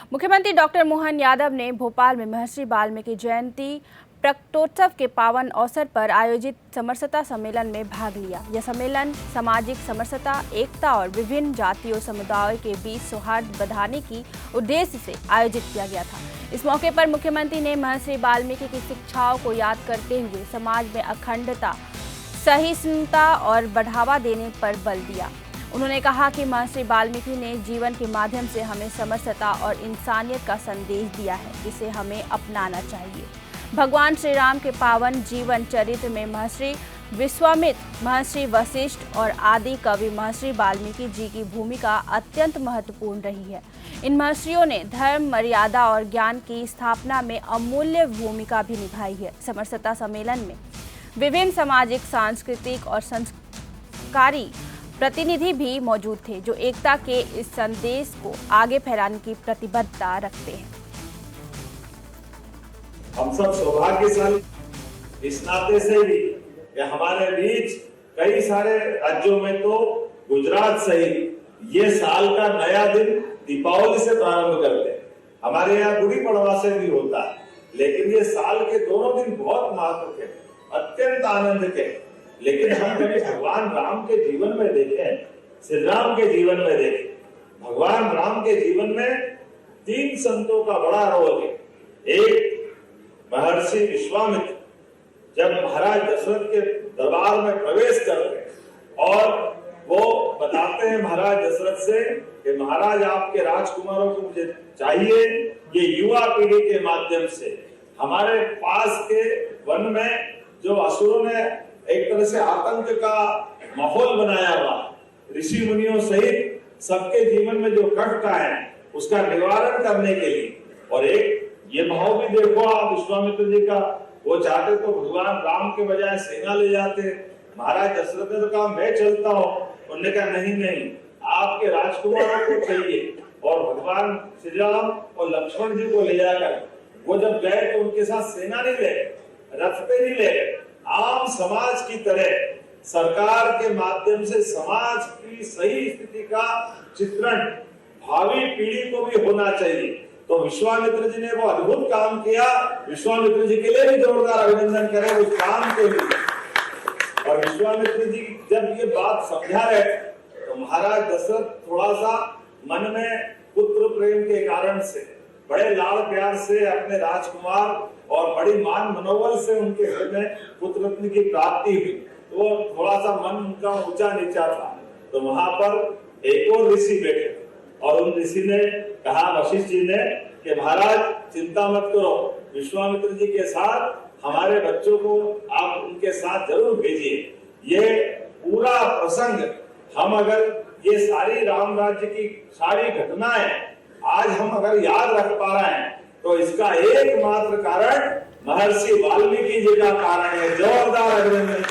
मुख्यमंत्री डॉक्टर मोहन यादव ने भोपाल में महर्षि वाल्मीकि जयंती प्रकटोत्सव के पावन अवसर पर आयोजित समरसता सम्मेलन में भाग लिया। यह सम्मेलन सामाजिक समरसता, एकता और विभिन्न जातियों समुदायों के बीच सौहार्द बढ़ाने की उद्देश्य से आयोजित किया गया था। इस मौके पर मुख्यमंत्री ने महर्षि वाल्मीकि की शिक्षाओं को याद करते हुए समाज में अखंडता, सहिष्णुता और बढ़ावा देने पर बल दिया। उन्होंने कहा कि महर्षि वाल्मीकि ने जीवन के माध्यम से हमें समरसता और इंसानियत का संदेश दिया है, जिसे हमें अपनाना चाहिए। भगवान श्री राम के पावन जीवन चरित्र में महर्षि विश्वामित्र, महर्षि वशिष्ठ और आदि कवि महर्षि वाल्मीकि जी की भूमिका अत्यंत महत्वपूर्ण रही है। इन महर्षियों ने धर्म, मर्यादा और ज्ञान की स्थापना में अमूल्य भूमिका भी निभाई है। समरसता सम्मेलन में विभिन्न सामाजिक, सांस्कृतिक और संस्कारी प्रतिनिधि भी मौजूद थे, जो एकता के इस संदेश को आगे फैलाने की प्रतिबद्धता रखते हैं। हम सब सौभाग्यशाली इस नाते से भी कि हमारे बीच कई सारे राज्यों में तो गुजरात सहित ये साल का नया दिन दीपावली से प्रारंभ करते हैं। हमारे यहाँ गुड़ी पड़वा से भी होता है, लेकिन ये साल के दोनों दिन बहुत महत्व के, अत्यंत आनंद के। लेकिन हम कभी भगवान राम के जीवन में देखें, श्री राम के जीवन में देखें, भगवान राम के जीवन में 3 संतों का बड़ा रोल है। एक महर्षि विश्वामित्र जब महाराज दशरथ के दरबार में प्रवेश करते हैं और वो बताते हैं महाराज दशरथ से कि महाराज आपके राजकुमारों को मुझे चाहिए, ये युवा पीढ़ी के माध्यम से हमारे पास के वन में जो असुरों ने एक तरह से आतंक का माहौल बनाया हुआ, ऋषि मुनियों सहित सबके जीवन में जो कष्ट है उसका निवारण करने के लिए। और एक ये भाव भी देखो आप विश्वामित्र जी का, वो चाहते तो भगवान राम के बजाय सेना ले जाते। महाराज दशरथ ने तो कहा मैं चलता हूँ, उन्होंने कहा नहीं नहीं, आपके राजकुमारों को चाहिए। और भगवान श्री राम और लक्ष्मण जी को ले जाकर वो जब गए तो उनके साथ सेना नहीं ले, रथ पे नहीं ले, आम समाज की तरह सरकार के माध्यम से समाज की सही स्थिति का चित्रण भावी पीढ़ी को भी होना चाहिए। तो विश्वामित्र जी ने वो अद्भुत काम किया। विश्वामित्र जी के लिए भी जोरदार अभिनंदन करें उस काम के लिए। और विश्वामित्र जी जब ये बात समझा रहे तो महाराज दशरथ थोड़ा सा मन में पुत्र प्रेम के कारण से बड़े लाड़ प्यार से अपने राजकुमार और बड़ी मान मनोबल से उनके घर में पुत्र रत्न की प्राप्ति हुई, तो थोड़ा सा मन उनका ऊंचा नीचा था। तो वहां पर एक और ऋषि बैठे और उन ऋषि ने कहा वशिष्ठ जी ने कि महाराज चिंता मत करो, विश्वामित्र जी के साथ हमारे बच्चों को आप उनके साथ जरूर भेजिए। ये पूरा प्रसंग हम अगर ये सारी राम राज्य की सारी घटनाएं आज हम अगर याद रख पा रहे हैं तो इसका एकमात्र कारण महर्षि वाल्मीकि जी का कारण है। जोरदार अभिनंदन।